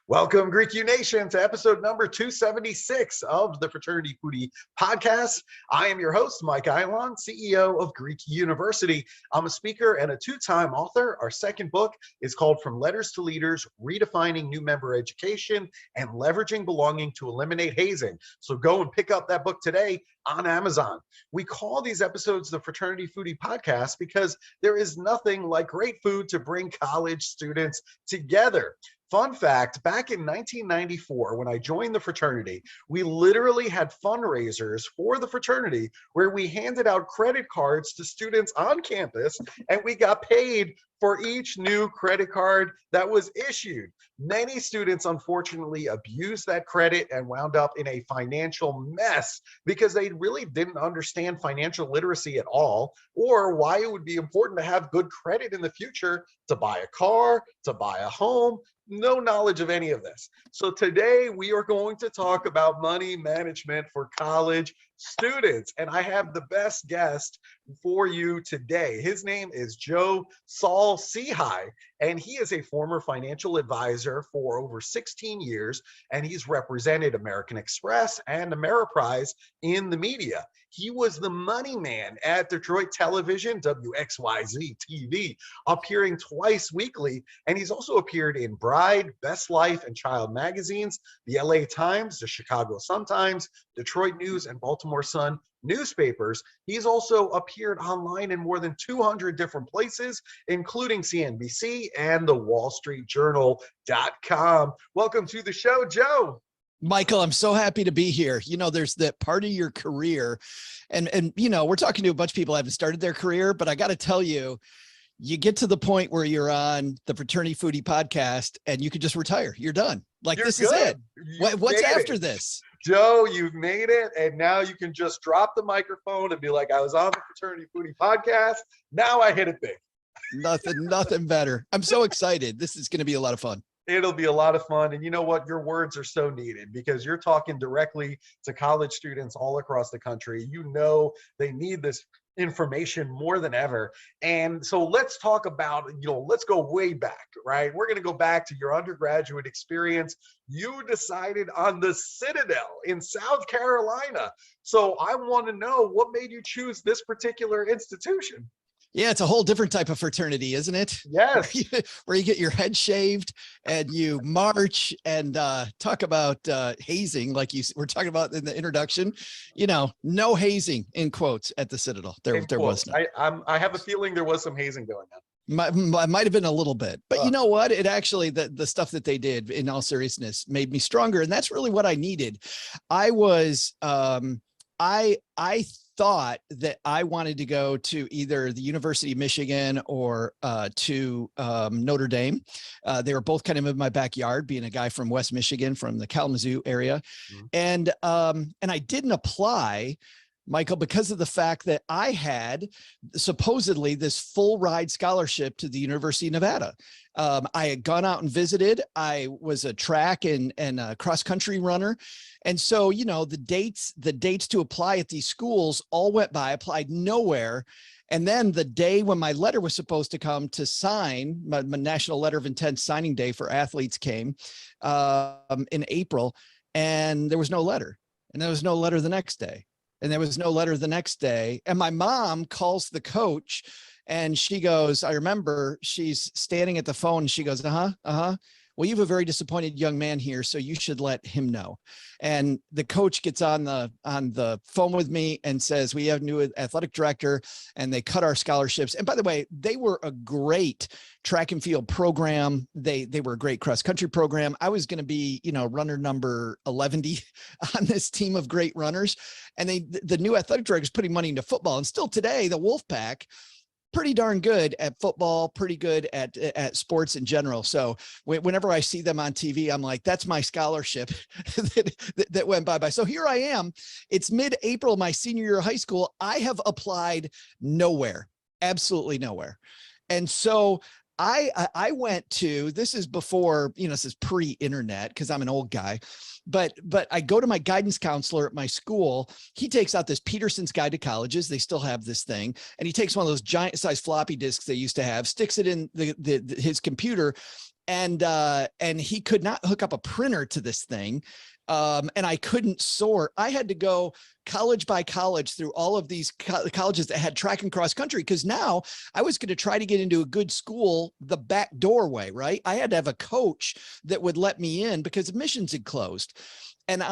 Welcome, Greek U Nation, to episode number 276 of the Fraternity Foodie podcast. I am your host, Mike Eilon, CEO of Greek University. I'm a speaker and a two-time author. Our second book is called From Letters to Leaders, Redefining New Member Education and Leveraging Belonging to Eliminate Hazing. So go and pick up that book today on Amazon. We call these episodes the Fraternity Foodie podcast because there is nothing like great food to bring college students together. Fun fact, back in 1994, when I joined the fraternity, we literally had fundraisers for the fraternity where we handed out credit cards to students on campus, and we got paid for each new credit card that was issued. Many students, unfortunately, abused that credit and wound up in a financial mess because they really didn't understand financial literacy at all, or why it would be important to have good credit in the future to buy a car, to buy a home. No knowledge of any of this. So today we are going to talk about money management for college students. And I have the best guest for you today. His name is Joe Saul-Sehy, and he is a former financial advisor for over 16 years, and he's represented American Express and Ameriprise in the media. He was the money man at Detroit television, WXYZ-TV, appearing twice weekly, and he's also appeared in Bride, Best Life, and Child magazines, the LA Times, the Chicago Sun-Times, Detroit News, and Baltimore Sun newspapers. He's also appeared online in more than 200 different places, including CNBC and the Wall Street Journal.com. Welcome to the show, Joe. Michael, I'm so happy to be here. You know, there's that part of your career and you know, we're talking to a bunch of people who haven't started their career, but I got to tell you, you get to the point where you're on the Fraternity Foodie podcast and you could just retire. You're done. Like, this is it. What's after this? Joe, you've made it. And now you can just drop the microphone and be like, I was on the Fraternity Foodie podcast. Now I hit it big. Nothing better. I'm so excited. This is going to be a lot of fun. It'll be a lot of fun. And you know what? Your words are so needed because you're talking directly to college students all across the country. You know, they need this information more than ever. And so let's talk about, let's go way back, right? We're going to go back to your undergraduate experience. You decided on the Citadel in South Carolina. So I want to know, what made you choose this particular institution? Yeah, it's a whole different type of fraternity, isn't it? Yes. Where you get your head shaved and you march and talk about hazing, like you were talking about in the introduction. You know, no hazing in quotes at the Citadel. There was none. I have a feeling there was some hazing going on. Might have been a little bit, but you know what? It actually, the stuff that they did, in all seriousness, made me stronger, and that's really what I needed. I was, I thought that I wanted to go to either the University of Michigan or to Notre Dame. They were both kind of in my backyard, being a guy from West Michigan, from the Kalamazoo area. Mm-hmm. And I didn't apply, Michael, because of the fact that I had supposedly this full ride scholarship to the University of Nevada. I had gone out and visited. I was a track and a cross country runner. And so, you know, the dates to apply at these schools all went by. I applied nowhere. And then the day when my letter was supposed to come to sign, my national letter of intent signing day for athletes came in April, and there was no letter. And there was no letter the next day. And there was no letter the next day. And my mom calls the coach and she goes, I remember, she's standing at the phone and she goes, well, you have a very disappointed young man here, so you should let him know. And the coach gets on the phone with me and says, we have a new athletic director, and they cut our scholarships. And by the way, they were a great track and field program. They were a great cross country program. I was going to be, runner number 11 on this team of great runners. And the new athletic director is putting money into football. And still today, the Wolfpack, pretty darn good at football, pretty good at sports in general. So whenever I see them on TV, I'm like, that's my scholarship that went bye-bye. So here I am. It's mid-April, my senior year of high school. I have applied nowhere, absolutely nowhere. And so I went to, this is before, this is pre-internet because I'm an old guy, but I go to my guidance counselor at my school. He takes out this Peterson's Guide to Colleges. They still have this thing. And he takes one of those giant size floppy disks they used to have, sticks it in his computer. And he could not hook up a printer to this thing. And I couldn't sort. I had to go college by college through all of these colleges that had track and cross country, because now I was going to try to get into a good school the back doorway, right? I had to have a coach that would let me in because admissions had closed. And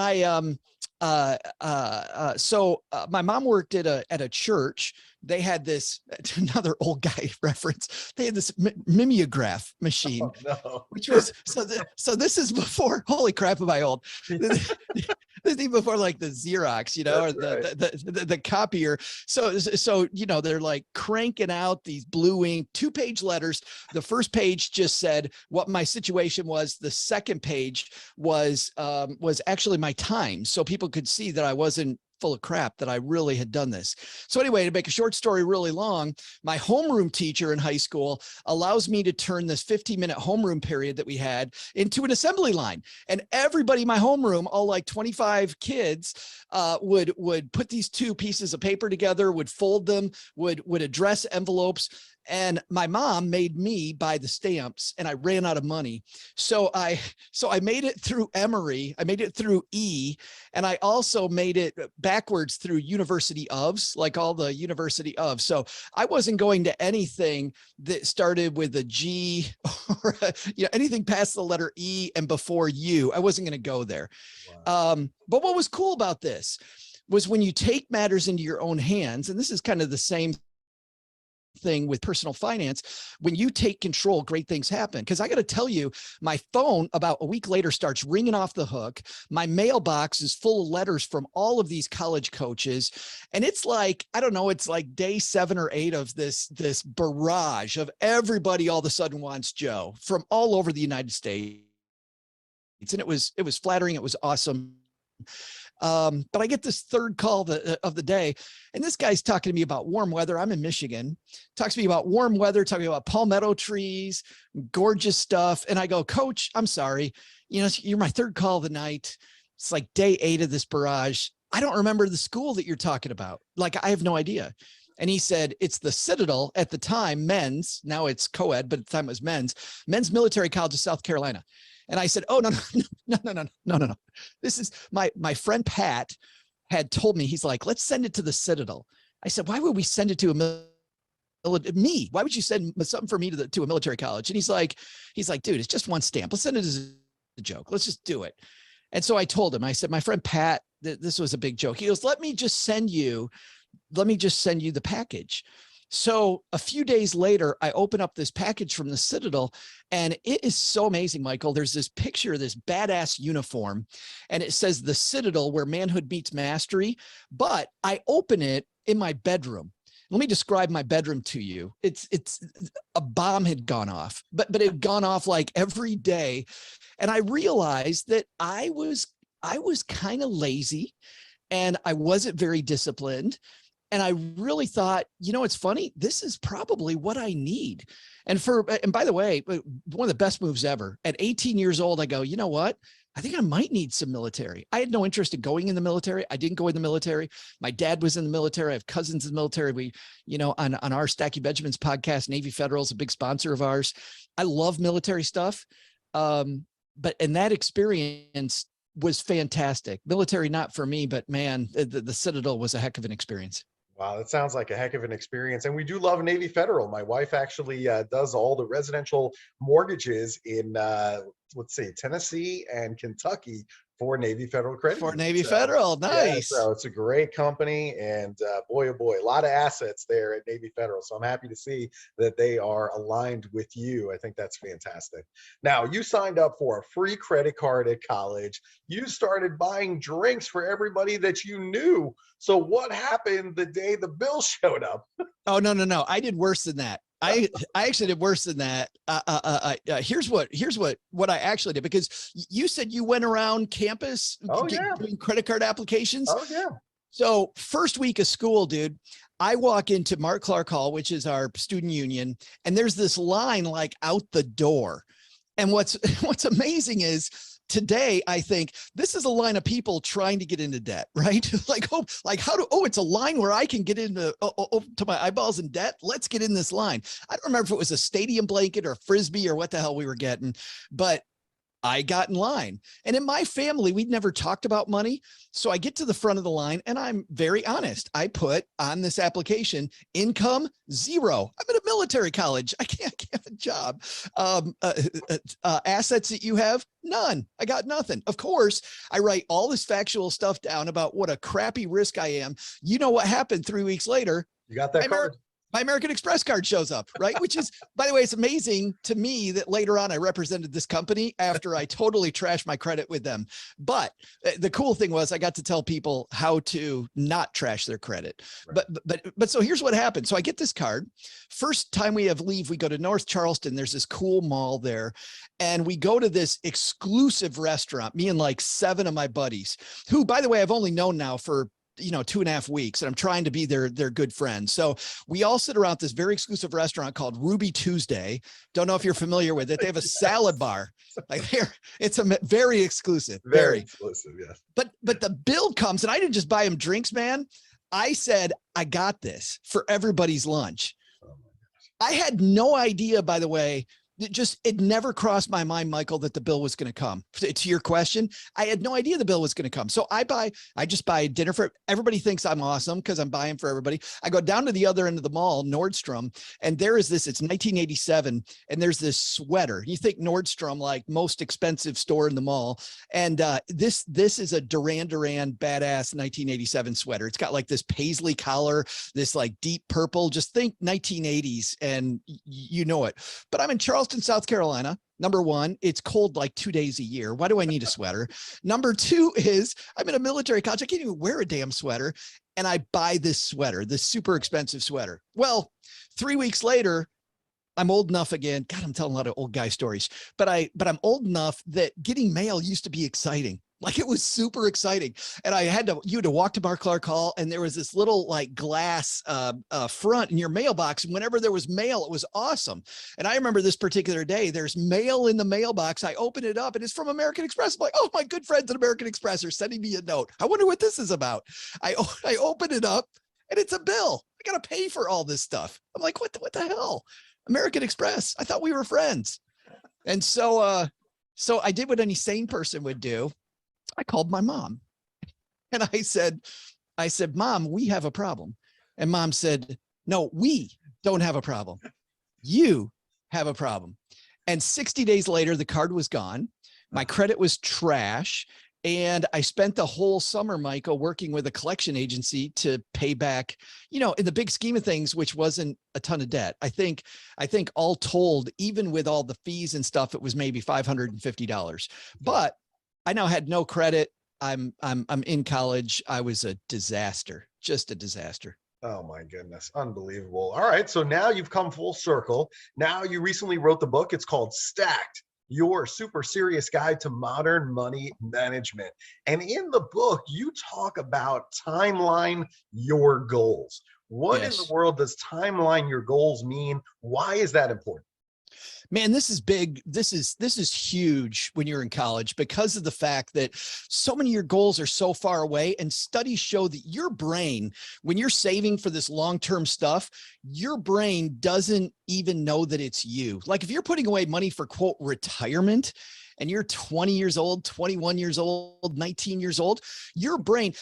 so my mom worked at a church. They had this, another old guy reference. They had this mimeograph machine, Oh, no. which was, so this is before, holy crap, am I old? This is even before like the Xerox, or the copier. So, they're like cranking out these blue ink 2-page letters. The first page just said what my situation was. The second page was actually my time. So people could see that I wasn't full of crap, that I really had done this. So anyway, to make a short story really long, my homeroom teacher in high school allows me to turn this 15-minute homeroom period that we had into an assembly line. And everybody in my homeroom, all like 25 kids, would put these 2 pieces of paper together, would fold them, would address envelopes. And my mom made me buy the stamps, and I ran out of money. So I made it through Emory. I made it through E, and I also made it backwards through University ofs, like all the University of. So I wasn't going to anything that started with a G or anything past the letter E and before U. I wasn't going to go there. Wow. But what was cool about this was when you take matters into your own hands, and this is kind of the same thing with personal finance, when you take control, great things happen. Because I got to tell you, my phone about a week later starts ringing off the hook. My mailbox is full of letters from all of these college coaches. And it's like, I don't know, it's like day 7 or 8 of this barrage of everybody all of a sudden wants Joe from all over the United States. And it was flattering. It was awesome. But I get this third call of the day, and this guy's talking to me about warm weather. I'm in Michigan. Talks to me about warm weather, talking about palmetto trees, gorgeous stuff. And I go, Coach, I'm sorry. You're my third call of the night. It's like day 8 of this barrage. I don't remember the school that you're talking about. Like, I have no idea. And he said, it's the Citadel, at the time, men's, now it's co-ed, but at the time it was men's military college of South Carolina. And I said, oh, no. This is my friend Pat had told me, he's like, let's send it to the Citadel. I said, why would we send it to me? Why would you send something for me to a military college? And he's like, dude, it's just one stamp. Let's send it as a joke. Let's just do it. And so I told him, I said, my friend Pat, this was a big joke. He goes, let me just send you the package. So a few days later, I open up this package from the Citadel, and it is so amazing, Michael. There's this picture of this badass uniform, and it says the Citadel, where manhood meets mastery. But I open it in my bedroom. Let me describe my bedroom to you. It's a bomb had gone off, but it had gone off like every day. And I realized that I was kind of lazy, and I wasn't very disciplined. And I really thought, it's funny. This is probably what I need. And by the way, one of the best moves ever. At 18 years old, I go, you know what? I think I might need some military. I had no interest in going in the military. I didn't go in the military. My dad was in the military. I have cousins in the military. We, on our Stacky Benjamins podcast, Navy Federal is a big sponsor of ours. I love military stuff. And that experience was fantastic. Military, not for me, but man, the Citadel was a heck of an experience. Wow, that sounds like a heck of an experience. And we do love Navy Federal. My wife actually does all the residential mortgagues in, let's see, Tennessee and Kentucky for Navy Federal Credit. For Navy Federal, nice. Yeah, so it's a great company, and boy, oh boy, a lot of assets there at Navy Federal. So I'm happy to see that they are aligned with you. I think that's fantastic. Now, you signed up for a free credit card at college. You started buying drinks for everybody that you knew. So what happened the day the bill showed up? Oh, no. I did worse than that. I actually did worse than that. Here's what I actually did, because you said you went around campus doing credit card applications. Oh, yeah. So first week of school, dude, I walk into Mark Clark Hall, which is our student union, and there's this line like out the door. And what's amazing is today, I think this is a line of people trying to get into debt, right? It's a line where I can get into to my eyeballs in debt. Let's get in this line. I don't remember if it was a stadium blanket or a Frisbee or what the hell we were getting, but I got in line. And in my family, we'd never talked about money. So I get to the front of the line and I'm very honest. I put on this application, income, 0. I'm in a military college. I can't get a job. Assets that you have, none. I got nothing. Of course, I write all this factual stuff down about what a crappy risk I am. You know what happened 3 weeks later? You got that card. My American Express card shows up, right? Which is, by the way, it's amazing to me that later on I represented this company after I totally trashed my credit with them. But the cool thing was I got to tell people how to not trash their credit. Right. But so here's what happened. So I get this card. First time we have leave, we go to North Charleston. There's this cool mall there. And we go to this exclusive restaurant, me and like 7 of my buddies, who, by the way, I've only known now for 2.5 weeks, and I'm trying to be their good friend. So we all sit around this very exclusive restaurant called Ruby Tuesday. Don't know if you're familiar with it. They have a salad bar. It's a very exclusive, very exclusive. Yes. But the bill comes, and I didn't just buy them drinks, man. I said, I got this for everybody's lunch. Oh my gosh. I had no idea, by the way. It never crossed my mind, Michael, that the bill was going to come. To your question, I had no idea the bill was going to come. So I just buy dinner for everybody. Thinks I'm awesome because I'm buying for everybody. I go down to the other end of the mall, Nordstrom, and there is this, it's 1987. And there's this sweater. You think Nordstrom, like most expensive store in the mall. And this is a Duran Duran badass 1987 sweater. It's got like this paisley collar, this like deep purple, just think 1980s and you know it. But I'm in Charleston, South Carolina. Number one, it's cold like 2 days a year. Why do I need a sweater? Number two is I'm in a military college. I can't even wear a damn sweater. And I buy this sweater, this super expensive sweater. Well, 3 weeks later, I'm old enough again. God, I'm telling a lot of old guy stories, but I'm old enough that getting mail used to be exciting. Like it was super exciting. And you had to walk to Mark Clark Hall, and there was this little like glass front in your mailbox. And whenever there was mail, it was awesome. And I remember this particular day, there's mail in the mailbox. I open it up and it's from American Express. I'm like, oh, my good friends at American Express are sending me a note. I wonder what this is about. I open it up and it's a bill. I got to pay for all this stuff. I'm like, what the hell? American Express. I thought we were friends. And so I did what any sane person would do. I called my mom and I said, Mom, we have a problem. And Mom said, no, we don't have a problem. You have a problem. And 60 days later, the card was gone. My credit was trash. And I spent the whole summer, Michael, working with a collection agency to pay back, in the big scheme of things, which wasn't a ton of debt. I think all told, even with all the fees and stuff, it was maybe $550. But I now had no credit. I'm in college. I was a disaster, just a disaster. Oh my goodness. Unbelievable. All right. So now you've come full circle. Now you recently wrote the book. It's called Stacked, Your Super Serious Guide to Modern Money Management. And in the book, you talk about timeline your goals. What in the world does timeline your goals mean? Why is that important? Man, this is big. This is huge when you're in college because of the fact that so many of your goals are so far away. And studies show that your brain, when you're saving for this long-term stuff, your brain doesn't even know that it's you. Like if you're putting away money for quote retirement and you're 20 years old, 21 years old, 19 years old, your brain,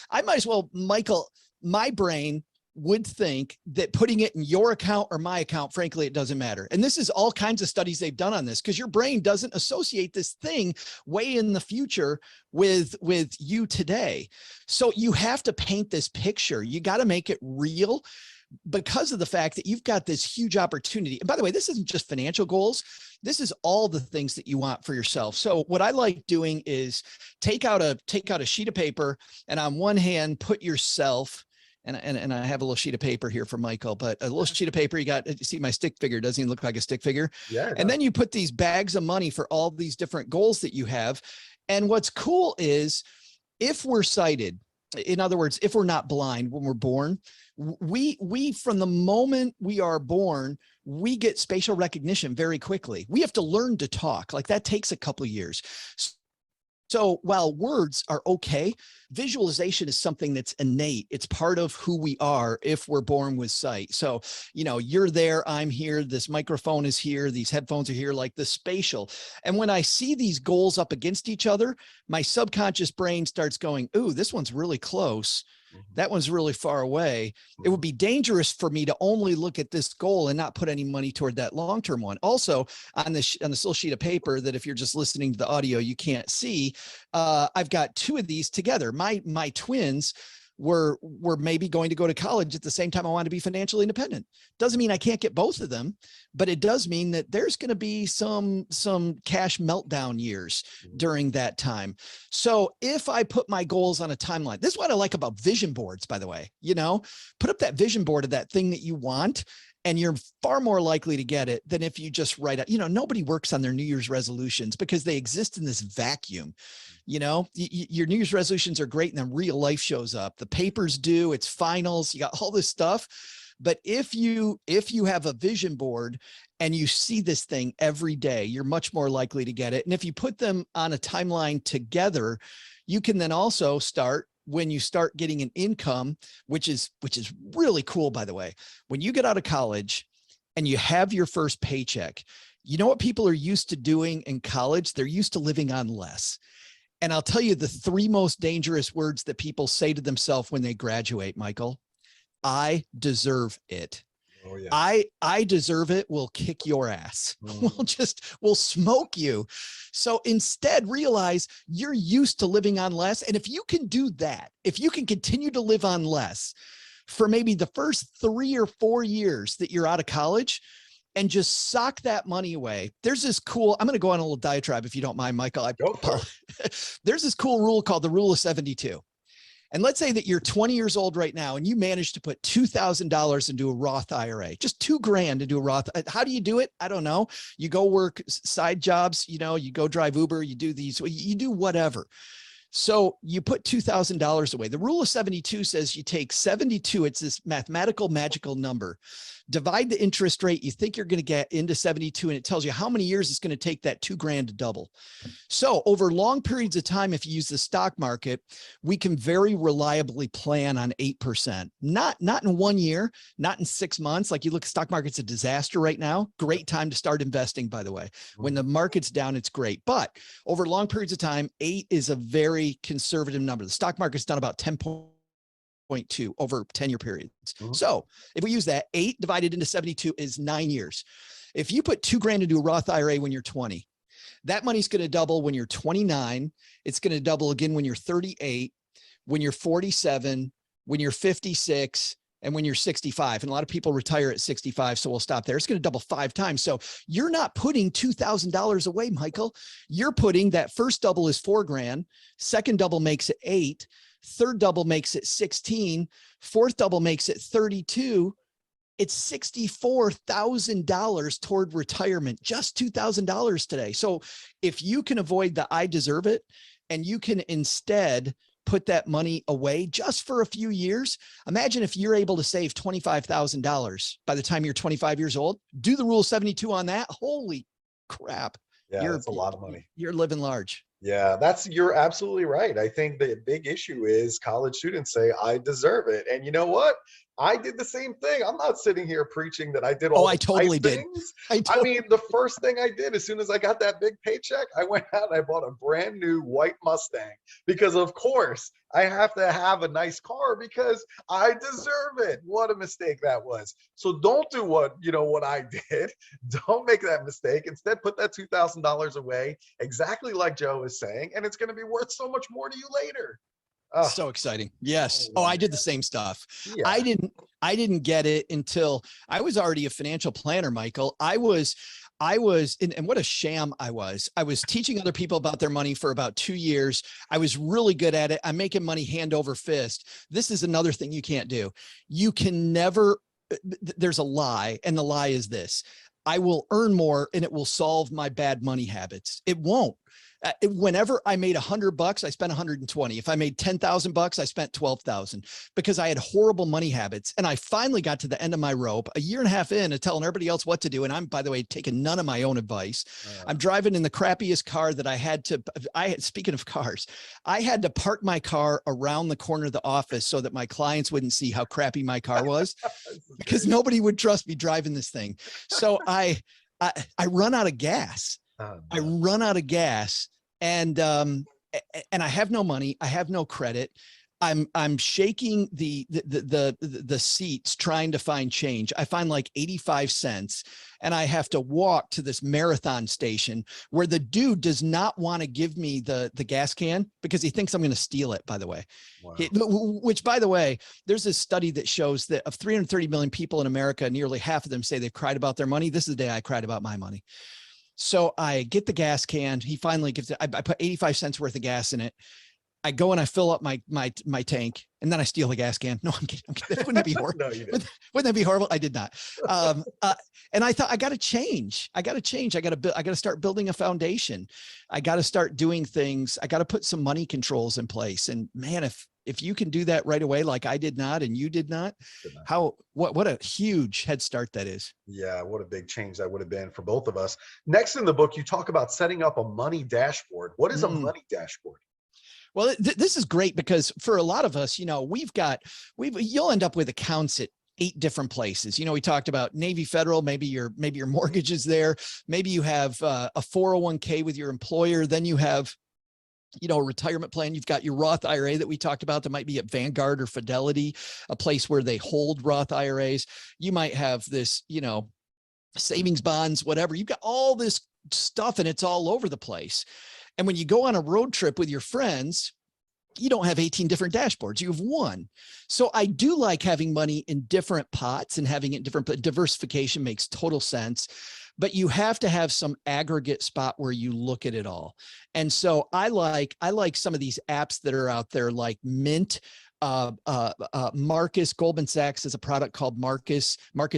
Michael, my brain would think that putting it in your account or my account, frankly, it doesn't matter. And this is all kinds of studies they've done on this because your brain doesn't associate this thing way in the future with you today. So you have to paint this picture. You got to make it real because of the fact that you've got this huge opportunity. And by the way, this isn't just financial goals. This is all the things that you want for yourself. So what I like doing is take out a sheet of paper and on one hand, put yourself. And I have a little sheet of paper here for Michael, but a little sheet of paper, you see my stick figure, doesn't even look like a stick figure. Yeah. And then you put these bags of money for all these different goals that you have. And what's cool is if we're sighted, in other words, if we're not blind when we're born, we from the moment we are born, we get spatial recognition very quickly. We have to learn to talk. Like that takes a couple of years. So while words are okay, visualization is something that's innate. It's part of who we are if we're born with sight. So, you know, you're there, I'm here, this microphone is here, these headphones are here, like the spatial. And when I see these goals up against each other, my subconscious brain starts going, ooh, this one's really close. That one's really far away. It would be dangerous for me to only look at this goal and not put any money toward that long-term one. Also, on this little sheet of paper that if you're just listening to the audio, you can't see, I've got two of these together. My twins were maybe going to go to college at the same time I want to be financially independent. Doesn't mean I can't get both of them, but it does mean that there's going to be some cash meltdown years during that time. So if I put my goals on a timeline, this is what I like about vision boards, by the way, you know, put up that vision board of that thing that you want, and you're far more likely to get it than if you just write out, you know, nobody works on their New Year's resolutions because they exist in this vacuum. You know, your New Year's resolutions are great and then real life shows up. The papers due, it's finals, you got all this stuff. But if you have a vision board and you see this thing every day, you're much more likely to get it. And if you put them on a timeline together, you can then also start when you start getting an income, which is really cool, by the way. When you get out of college and you have your first paycheck, you know what people are used to doing in college? They're used to living on less. And I'll tell you the three most dangerous words that people say to themselves when they graduate, Michael. I deserve it. Oh, yeah. I deserve it will kick your ass. We'll smoke you. So instead realize you're used to living on less. And if you can do that, if you can continue to live on less for maybe the first 3 or 4 years that you're out of college, and just sock that money away. There's this cool, I'm going to go on a little diatribe if you don't mind, Michael. There's this cool rule called the rule of 72. And let's say that you're 20 years old right now and you manage to put $2,000 into a Roth IRA, just $2,000 into a Roth. How do you do it? I don't know. You go work side jobs, you know, you go drive Uber, you do these, you do whatever. So you put $2,000 away. The rule of 72 says you take 72. It's this mathematical magical number. Divide the interest rate you think you're going to get into 72, and it tells you how many years it's going to take that $2,000 to double. So over long periods of time, if you use the stock market, we can very reliably plan on 8%. Not in 1 year, not in 6 months. Like you look, stock market's a disaster right now. Great time to start investing, by the way. When the market's down, it's great. But over long periods of time, 8 is a very conservative number. The stock market's done about 10.2 over 10-year periods. So if we use that, 8 divided into 72 is 9 years. If you put $2,000 into a Roth IRA when you're 20, that money's going to double when you're 29. It's going to double again when you're 38, when you're 47, when you're 56, and when you're 65. And a lot of people retire at 65. So we'll stop there. It's going to double 5 times. So you're not putting $2,000 away, Michael. You're putting that first double is $4,000. Second double makes it 8. Third double makes it 16. Fourth double makes it 32. It's $64,000 toward retirement, just $2,000 today. So if you can avoid the I deserve it, and you can instead put that money away just for a few years. Imagine if you're able to save $25,000 by the time you're 25 years old. Do the rule of 72 on that. Holy crap. Yeah, that's a lot of money. You're living large. Yeah, you're absolutely right. I think the big issue is college students say, I deserve it. And you know what? I did the same thing. I'm not sitting here preaching that I did all I totally did. Things. I mean, the first thing I did as soon as I got that big paycheck, I went out and I bought a brand new white Mustang because of course I have to have a nice car because I deserve it. What a mistake that was. So don't do what I did. Don't make that mistake. Instead, put that $2,000 away, exactly like Joe is saying, and it's going to be worth so much more to you later. Oh. So exciting. Yes. Oh, I did the same stuff. Yeah. I didn't get it until I was already a financial planner, Michael. I was, and what a sham I was teaching other people about their money for about 2 years. I was really good at it. I'm making money hand over fist. This is another thing you can't do. You can never, there's a lie. And the lie is this: I will earn more and it will solve my bad money habits. It won't. Whenever I made $100, I spent 120. If I made $10,000, I spent 12,000 because I had horrible money habits. And I finally got to the end of my rope a year and a half in of telling everybody else what to do. And I'm, by the way, taking none of my own advice. I'm driving in the crappiest car that speaking of cars, I had to park my car around the corner of the office so that my clients wouldn't see how crappy my car was because nobody would trust me driving this thing. So I run out of gas. I run out of gas. And I have no money. I have no credit. I'm shaking the seats trying to find change. I find like 85 cents and I have to walk to this marathon station where the dude does not want to give me the gas can because he thinks I'm going to steal it, by the way. Wow. Which, by the way, there's this study that shows that of 330 million people in America, nearly half of them say they've cried about their money. This is the day I cried about my money. So I get the gas can. He finally gives it. I put 85 cents worth of and it. I go and I fill up my tank and then I steal the gas can. No, I'm kidding. Wouldn't that be horrible? No, you didn't. Wouldn't that be horrible? I did not. And I thought I got to change. I got to start building a foundation. I got to start doing things. I got to put some money controls in place. And man, if you can do that right away, like I did not, and you did not, what a huge head start that is. Yeah. What a big change that would have been for both of us. Next in the book, you talk about setting up a money dashboard. What is a money dashboard? Well, this is great because for a lot of us, you'll end up with accounts at 8 different places. We talked about Navy Federal, maybe your mortgage is there. Maybe you have a 401k with your employer. Then you have, a retirement plan. You've got your Roth IRA that we talked about that might be at Vanguard or Fidelity, a place where they hold Roth IRAs. You might have this, savings bonds, whatever. You've got all this stuff and it's all over the place. And when you go on a road trip with your friends, you don't have 18 different dashboards. You have one. So I do like having money in different pots and having it in different, diversification makes total sense. But you have to have some aggregate spot where you look at it all. And so I like some of these apps that are out there like Mint. Marcus, Goldman Sachs has a product called Marcus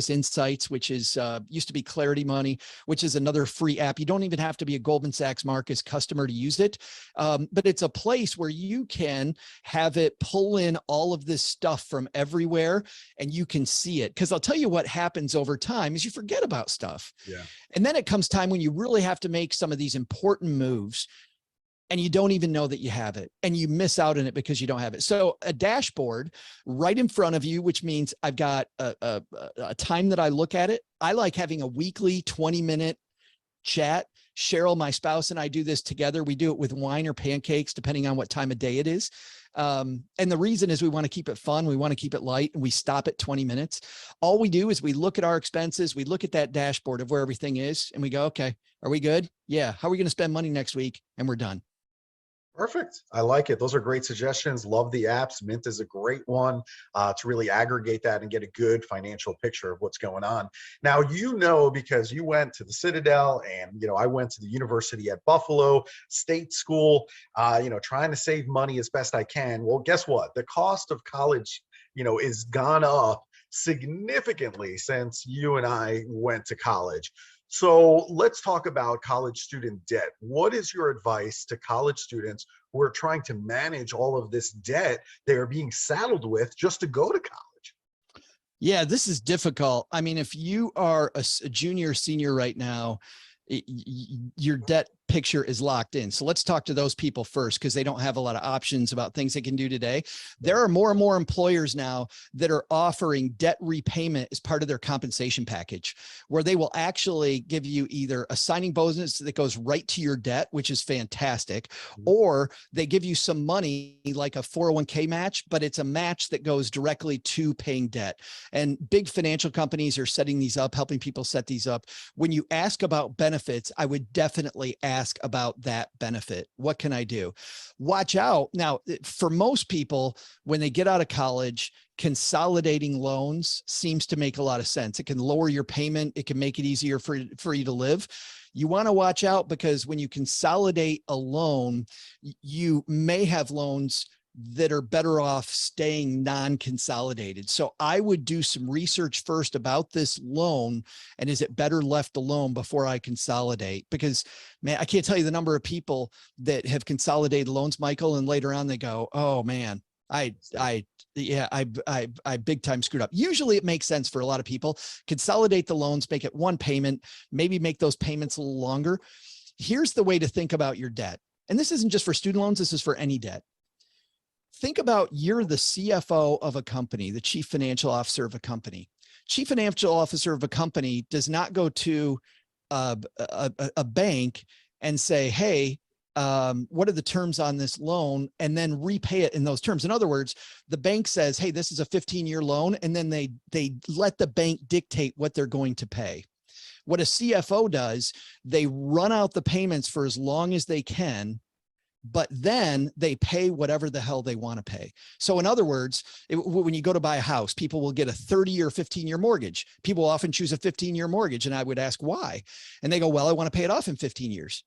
Insights, which is used to be Clarity Money, which is another free app. You don't even have to be a Goldman Sachs Marcus customer to use it. But it's a place where you can have it pull in all of this stuff from everywhere and you can see it. Because I'll tell you what happens over time is you forget about stuff. Yeah. And then it comes time when you really have to make some of these important moves and you don't even know that you have it and you miss out on it because you don't have it. So a dashboard right in front of you, which means I've got a time that I look at it. I like having a weekly 20-minute chat. Cheryl, my spouse, and I do this together. We do it with wine or pancakes, depending on what time of day it is. And the reason is we want to keep it fun. We want to keep it light and we stop at 20 minutes. All we do is we look at our expenses. We look at that dashboard of where everything is and we go, okay, are we good? Yeah. How are we going to spend money next week? And we're done. Perfect. I like it. Those are great suggestions. Love the apps. Mint is a great one to really aggregate that and get a good financial picture of what's going on. Now, because you went to the Citadel and, I went to the university at Buffalo State School, trying to save money as best I can. Well, guess what? The cost of college, is gone up significantly since you and I went to college. So let's talk about college student debt. What is your advice to college students who are trying to manage all of this debt they are being saddled with just to go to college? Yeah, this is difficult. I mean, if you are a junior, senior right now, your debt picture is locked in. So let's talk to those people first because they don't have a lot of options about things they can do today. There are more and more employers now that are offering debt repayment as part of their compensation package, where they will actually give you either a signing bonus that goes right to your debt, which is fantastic, or they give you some money like a 401k match, but it's a match that goes directly to paying debt. And big financial companies are setting these up, helping people set these up. When you ask about benefits, I would definitely ask about that benefit. What can I do? Watch out. Now, for most people, when they get out of college, consolidating loans seems to make a lot of sense. It can lower your payment. It can make it easier for you to live. You want to watch out because when you consolidate a loan, you may have loans that are better off staying non-consolidated. So I would do some research first about this loan, and is it better left alone before I consolidate? Because, man, I can't tell you the number of people that have consolidated loans, Michael, and later on they go, oh man, I big time screwed up. Usually it makes sense for a lot of people. Consolidate the loans, make it one payment, maybe make those payments a little longer. Here's the way to think about your debt. And this isn't just for student loans, this is for any debt. Think about, you're the CFO of a company, the chief financial officer of a company. Chief financial officer of a company does not go to a bank and say, hey, what are the terms on this loan, and then repay it in those terms. In other words, the bank says, hey, this is a 15-year loan, and then they let the bank dictate what they're going to pay. What a CFO does, they run out the payments for as long as they can, but then they pay whatever the hell they want to pay. So in other words, when you go to buy a house, people will get a 30 or 15-year mortgage. People often choose a 15-year mortgage. And I would ask why? And they go, well, I want to pay it off in 15 years.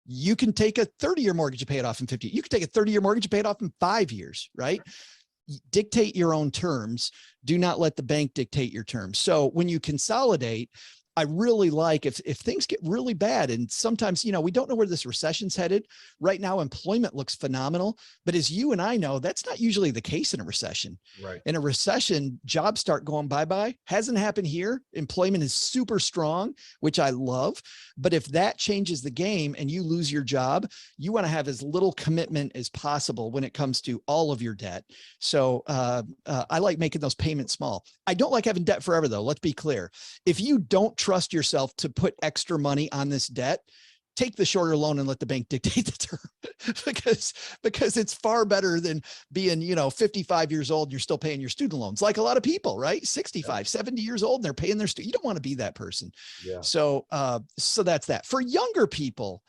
You can take a 30-year mortgage and pay it off in 50. You can take a 30-year mortgage and pay it off in 5 years, right? Dictate your own terms. Do not let the bank dictate your terms. So when you consolidate, I really like, if things get really bad, and sometimes, we don't know where this recession's headed. Right now, employment looks phenomenal, but as you and I know, that's not usually the case in a recession. Right. In a recession, jobs start going bye-bye. Hasn't happened here. Employment is super strong, which I love. But if that changes the game and you lose your job, you want to have as little commitment as possible when it comes to all of your debt. So I like making those payments small. I don't like having debt forever, though. Let's be clear. If you don't trust yourself to put extra money on this debt, take the shorter loan and let the bank dictate the term, because it's far better than being, 55 years old, you're still paying your student loans. Like a lot of people, right? 65, 70 years old, and they're paying their student. You don't want to be that person. Yeah. So that's that. For younger people,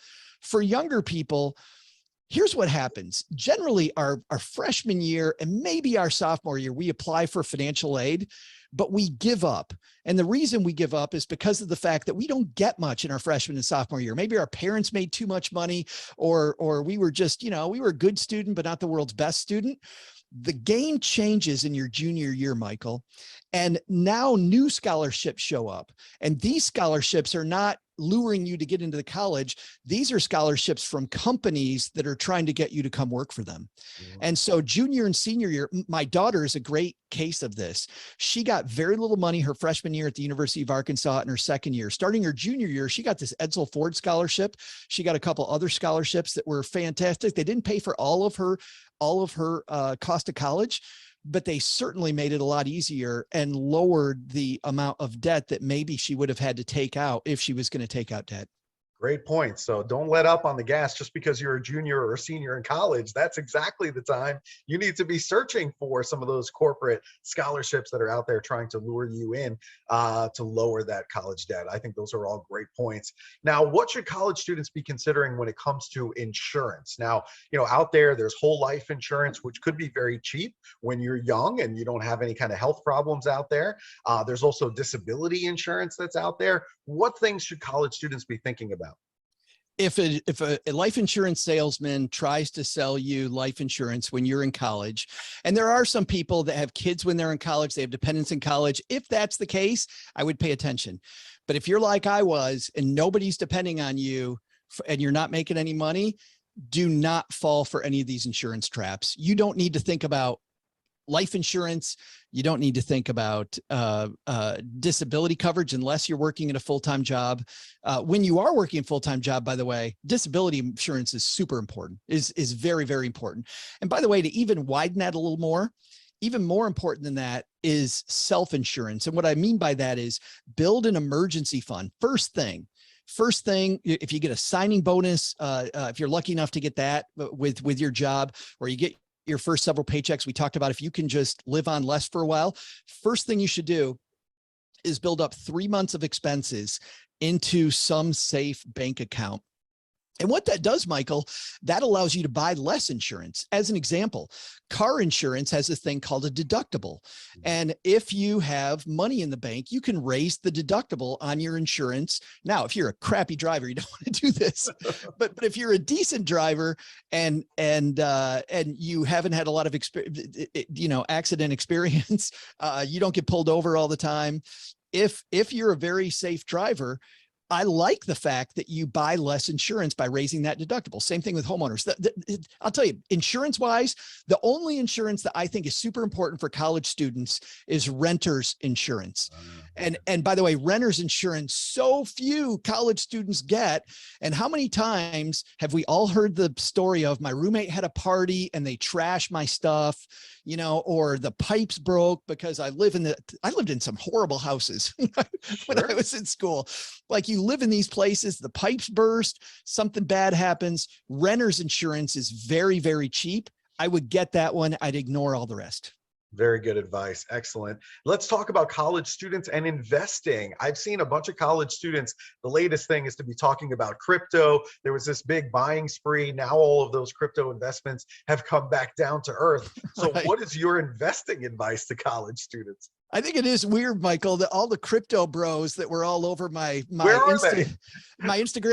here's what happens. Generally, our freshman year and maybe our sophomore year, we apply for financial aid, but we give up. And the reason we give up is because of the fact that we don't get much in our freshman and sophomore year. Maybe our parents made too much money, or we were just, we were a good student, but not the world's best student. The game changes in your junior year, Michael. And now new scholarships show up. And these scholarships are not luring you to get into the college. These are scholarships from companies that are trying to get you to come work for them. Mm-hmm. And so junior and senior year, my daughter is a great case of this. She got very little money her freshman year at the University of Arkansas in her second year. Starting her junior year, she got this Edsel Ford scholarship. She got a couple other scholarships that were fantastic. They didn't pay for all of her cost of college, but they certainly made it a lot easier and lowered the amount of debt that maybe she would have had to take out if she was going to take out debt. Great point. So don't let up on the gas just because you're a junior or a senior in college. That's exactly the time you need to be searching for some of those corporate scholarships that are out there trying to lure you in to lower that college debt. I think those are all great points. Now, what should college students be considering when it comes to insurance? Now, out there's whole life insurance, which could be very cheap when you're young and you don't have any kind of health problems out there. There's also disability insurance that's out there. What things should college students be thinking about? If a life insurance salesman tries to sell you life insurance when you're in college, and there are some people that have kids when they're in college, they have dependents in college. If that's the case, I would pay attention. But if you're like I was and nobody's depending on you and you're not making any money, do not fall for any of these insurance traps. You don't need to think about life insurance. You don't need to think about disability coverage unless you're working in a full-time job. When you are working a full-time job, by the way, disability insurance is super important, is very, very important. And by the way, to even widen that a little more, even more important than that is self-insurance. And what I mean by that is build an emergency fund. First thing, if you get a signing bonus, if you're lucky enough to get that with your job, or you get your first several paychecks, we talked about if you can just live on less for a while, first thing you should do is build up 3 months of expenses into some safe bank account. And what that does, Michael, that allows you to buy less insurance. As an example, car insurance has a thing called a deductible. And if you have money in the bank, you can raise the deductible on your insurance. Now, if you're a crappy driver, you don't want to do this. But if you're a decent driver and you haven't had a lot of accident experience, you don't get pulled over all the time. If you're a very safe driver, I like the fact that you buy less insurance by raising that deductible. Same thing with homeowners. I'll tell you, insurance wise, the only insurance that I think is super important for college students is renter's insurance. And by the way, renter's insurance, so few college students get. And how many times have we all heard the story of my roommate had a party and they trashed my stuff, or the pipes broke because I lived in some horrible houses when I was in school. Like, you live in these places, the pipes burst, something bad happens. Renter's insurance is very, very cheap. I would get that one. I'd ignore all the rest. Very good advice. Excellent. Let's talk about college students and investing. I've seen a bunch of college students. The latest thing is to be talking about crypto. There was this big buying spree. Now all of those crypto investments have come back down to earth. So Right. What is your investing advice to college students? I think it is weird, Michael, that all the crypto bros that were all over my Instagram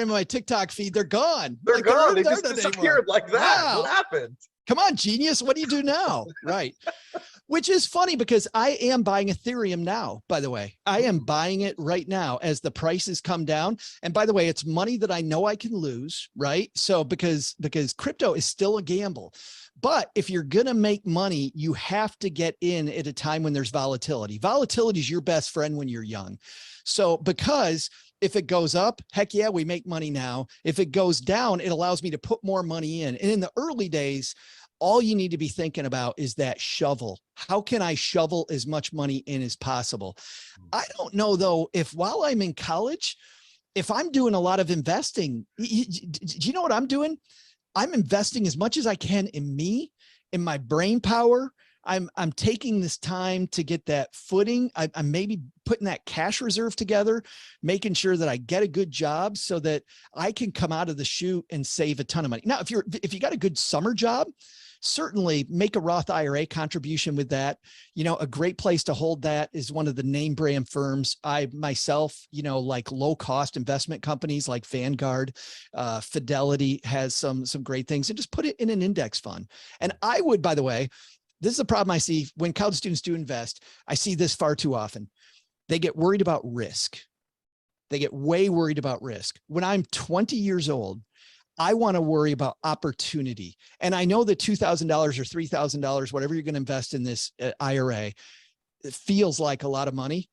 and my TikTok feed, they're gone. They're Like, gone. They there just aren't anymore. disappeared like that. Wow. What happened? Come on, genius. What do you do now? Right. Which is funny because I am buying Ethereum now, by the way. I am buying it right now as the prices come down. And by the way, it's money that I know I can lose, right? So because crypto is still a gamble. But if you're going to make money, you have to get in at a time when there's volatility. Volatility is your best friend when you're young. So because if it goes up, heck yeah, we make money now. If it goes down, it allows me to put more money in. And in the early days, all you need to be thinking about is that shovel. How can I shovel as much money in as possible? I don't know, though, if while I'm in college, if I'm doing a lot of investing, do you know what I'm doing? I'm investing as much as I can in me, in my brain power. I'm taking this time to get that footing. I'm maybe putting that cash reserve together, making sure that I get a good job so that I can come out of the chute and save a ton of money. Now, if you got a good summer job, certainly make a Roth IRA contribution with that. A great place to hold that is one of the name brand firms. I myself, like low cost investment companies like Vanguard, Fidelity has some great things, and just put it in an index fund. And I would, by the way, this is a problem I see when college students do invest. I see this far too often. They get worried about risk. They get way worried about risk. When I'm 20 years old, I want to worry about opportunity. And I know that $2,000 or $3,000, whatever you're going to invest in this IRA, it feels like a lot of money.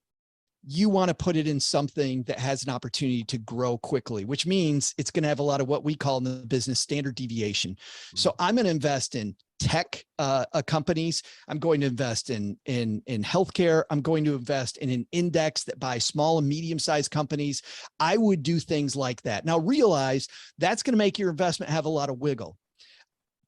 You want to put it in something that has an opportunity to grow quickly, which means it's going to have a lot of what we call in the business standard deviation. So I'm going to invest in tech companies. I'm going to invest in healthcare. I'm going to invest in an index that buys small and medium-sized companies. I would do things like that. Now realize that's going to make your investment have a lot of wiggle.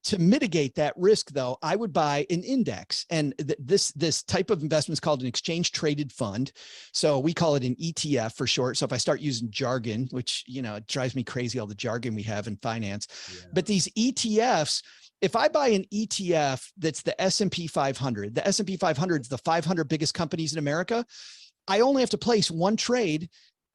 To mitigate that risk, though, I would buy an index. And this type of investment is called an exchange traded fund. So we call it an ETF for short. So if I start using jargon, which, it drives me crazy, all the jargon we have in finance, but these ETFs, if I buy an ETF that's the S&P 500, the S&P 500 is the 500 biggest companies in America. I only have to place one trade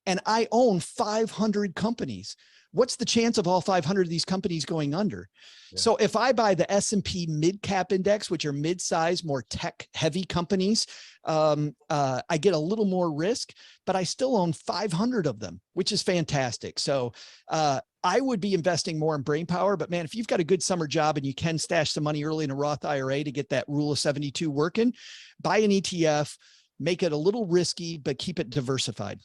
and I own 500 companies. What's the chance of all 500 of these companies going under? Yeah. So if I buy the S&P mid-cap index, which are mid-size, more tech-heavy companies, I get a little more risk, but I still own 500 of them, which is fantastic. So I would be investing more in brain power, but man, if you've got a good summer job and you can stash some money early in a Roth IRA to get that rule of 72 working, buy an ETF, make it a little risky, but keep it diversified.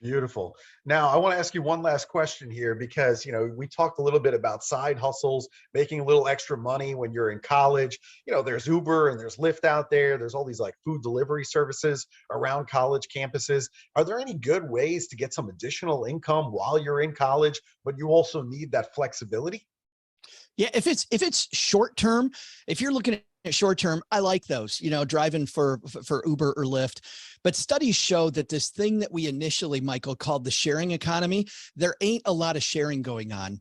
Beautiful. Now, I want to ask you one last question here because, we talked a little bit about side hustles, making a little extra money when you're in college. There's Uber and there's Lyft out there. There's all these like food delivery services around college campuses. Are there any good ways to get some additional income while you're in college, but you also need that flexibility? Yeah, if it's short term, if you're looking at short term, I like those, driving for Uber or Lyft. But studies show that this thing that we initially, Michael, called the sharing economy, there ain't a lot of sharing going on.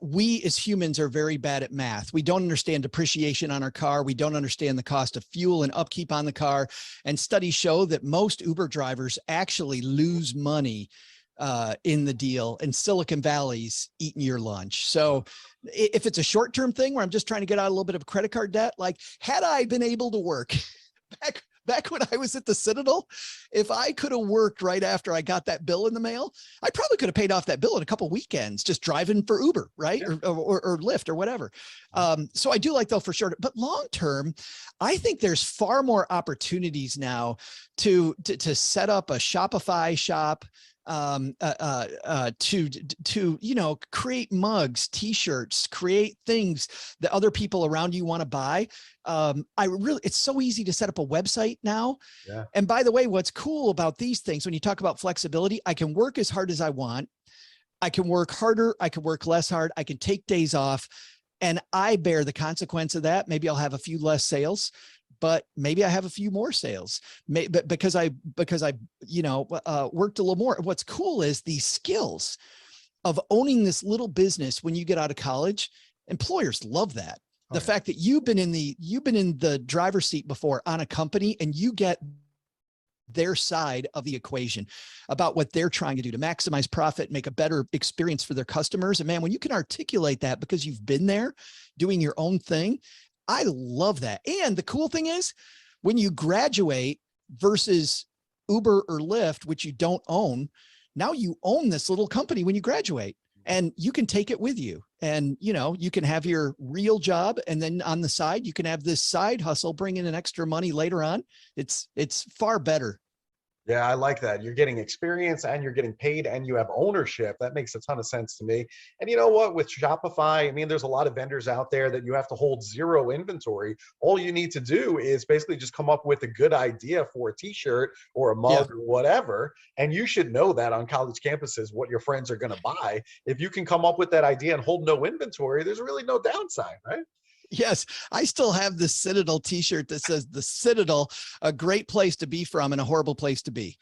We as humans are very bad at math. We don't understand depreciation on our car. We don't understand the cost of fuel and upkeep on the car. And studies show that most Uber drivers actually lose money in the deal, and Silicon Valley's eating your lunch. So if it's a short-term thing where I'm just trying to get out a little bit of credit card debt, like had I been able to work back when I was at the Citadel, if I could have worked right after I got that bill in the mail, I probably could have paid off that bill in a couple of weekends, just driving for Uber, right? Yeah. Or Lyft or whatever. So I do like though for sure, but long-term, I think there's far more opportunities now to set up a Shopify shop, to create mugs, t-shirts, create things that other people around you want to buy. It's so easy to set up a website now. Yeah. And by the way, what's cool about these things, when you talk about flexibility, I can work as hard as I want. I can work harder. I can work less hard. I can take days off, and I bear the consequence of that. Maybe I'll have a few less sales, but maybe I have a few more sales, but because I worked a little more. What's cool is these skills of owning this little business when you get out of college. Employers love that. The fact that you've been in the driver's seat before on a company, and you get their side of the equation about what they're trying to do to maximize profit, make a better experience for their customers. And man, when you can articulate that because you've been there doing your own thing, I love that. And the cool thing is when you graduate versus Uber or Lyft, which you don't own, now you own this little company when you graduate, and you can take it with you. And, you can have your real job, and then on the side, you can have this side hustle, bring in an extra money later on. It's far better. Yeah, I like that. You're getting experience and you're getting paid and you have ownership. That makes a ton of sense to me. And you know what? With Shopify, I mean, there's a lot of vendors out there that you have to hold zero inventory. All you need to do is basically just come up with a good idea for a t-shirt or a mug or whatever. And you should know that on college campuses, what your friends are going to buy. If you can come up with that idea and hold no inventory, there's really no downside, right? Yes, I still have the Citadel t-shirt that says the Citadel, a great place to be from and a horrible place to be,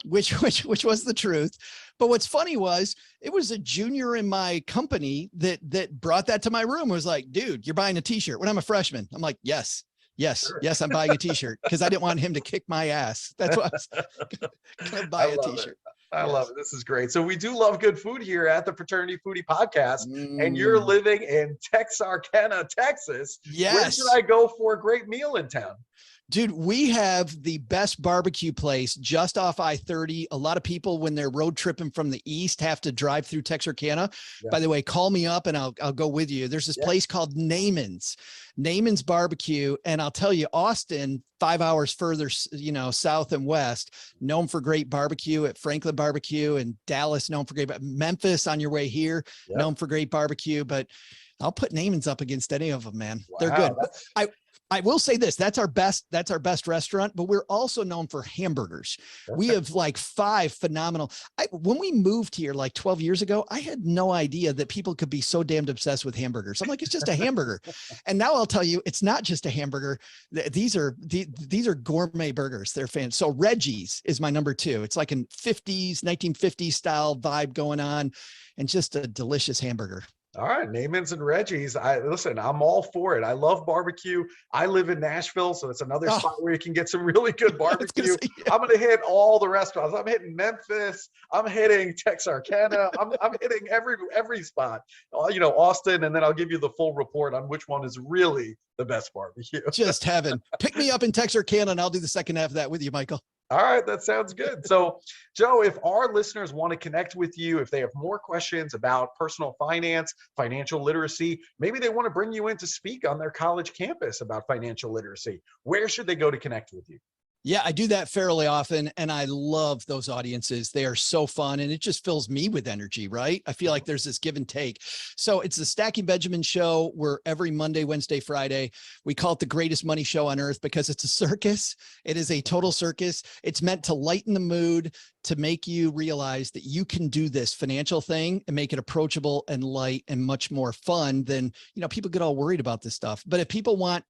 which was the truth. But what's funny was it was a junior in my company that brought that to my room. It was like, dude, you're buying a t-shirt when I'm a freshman. I'm like, yes, I'm buying a t-shirt because I didn't want him to kick my ass. That's why I was going to buy a t-shirt. I love it. This is great. So we do love good food here at the Fraternity Foodie Podcast, and you're living in Texarkana, Texas. Yes. Where should I go for a great meal in town? Dude, we have the best barbecue place just off I-30. A lot of people, when they're road tripping from the east, have to drive through Texarkana. Yeah. By the way, call me up and I'll go with you. There's this place called Naaman's Barbecue. And I'll tell you, Austin, 5 hours further, south and west, known for great barbecue. At Franklin Barbecue, and Dallas, known for great. Memphis, on your way here, known for great barbecue. But I'll put Naaman's up against any of them, man. Wow, they're good. I will say this, that's our best restaurant, but we're also known for hamburgers. Okay. We have like 5 phenomenal. When we moved here like 12 years ago, I had no idea that people could be so damned obsessed with hamburgers. I'm like, it's just a hamburger. And now I'll tell you, it's not just a hamburger. These are gourmet burgers. They're fans. So Reggie's is my number 2. It's like a 1950s style vibe going on, and just a delicious hamburger. All right, Naaman's and Reggie's. Listen, I'm all for it. I love barbecue. I live in Nashville, so it's another spot where you can get some really good barbecue. I'm going to hit all the restaurants. I'm hitting Memphis. I'm hitting Texarkana. I'm hitting every spot. Austin, and then I'll give you the full report on which one is really the best barbecue. Just heaven. Pick me up in Texarkana, and I'll do the second half of that with you, Michael. All right, that sounds good. So, Joe, if our listeners want to connect with you, if they have more questions about personal finance, financial literacy, maybe they want to bring you in to speak on their college campus about financial literacy, where should they go to connect with you? Yeah, I do that fairly often, and I love those audiences. They are so fun, and it just fills me with energy, right? I feel like there's this give and take. So it's the Stacking Benjamin Show. We're every Monday, Wednesday, Friday. We call it the greatest money show on earth because it's a circus. It is a total circus. It's meant to lighten the mood, to make you realize that you can do this financial thing and make it approachable and light and much more fun than, people get all worried about this stuff. But if people want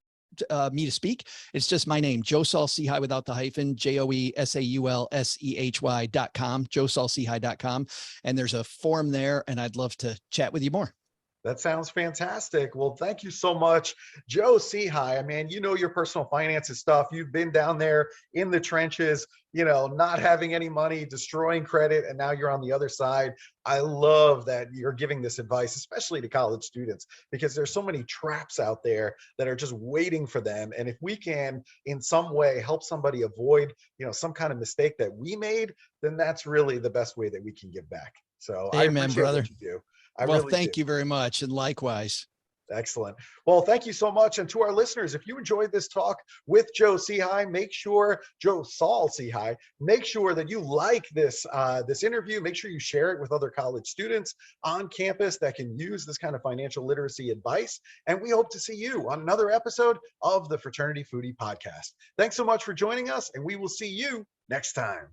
me to speak, it's just my name, Joe Saul-Sehy without the hyphen, JoeSaulSehy.com, JoeSaulSehy.com. And there's a form there, and I'd love to chat with you more. That sounds fantastic. Well, thank you so much, Joe Sehy. I mean, your personal finances stuff. You've been down there in the trenches, not having any money, destroying credit, and now you're on the other side. I love that you're giving this advice, especially to college students, because there's so many traps out there that are just waiting for them. And if we can, in some way, help somebody avoid, some kind of mistake that we made, then that's really the best way that we can give back. So I appreciate brother. what you do. Well, thank you very much. And likewise. Excellent. Well, thank you so much. And to our listeners, if you enjoyed this talk with Joe Sehy, Joe Saul-Sehy, make sure that you like this interview. Make sure you share it with other college students on campus that can use this kind of financial literacy advice. And we hope to see you on another episode of the Fraternity Foodie Podcast. Thanks so much for joining us, and we will see you next time.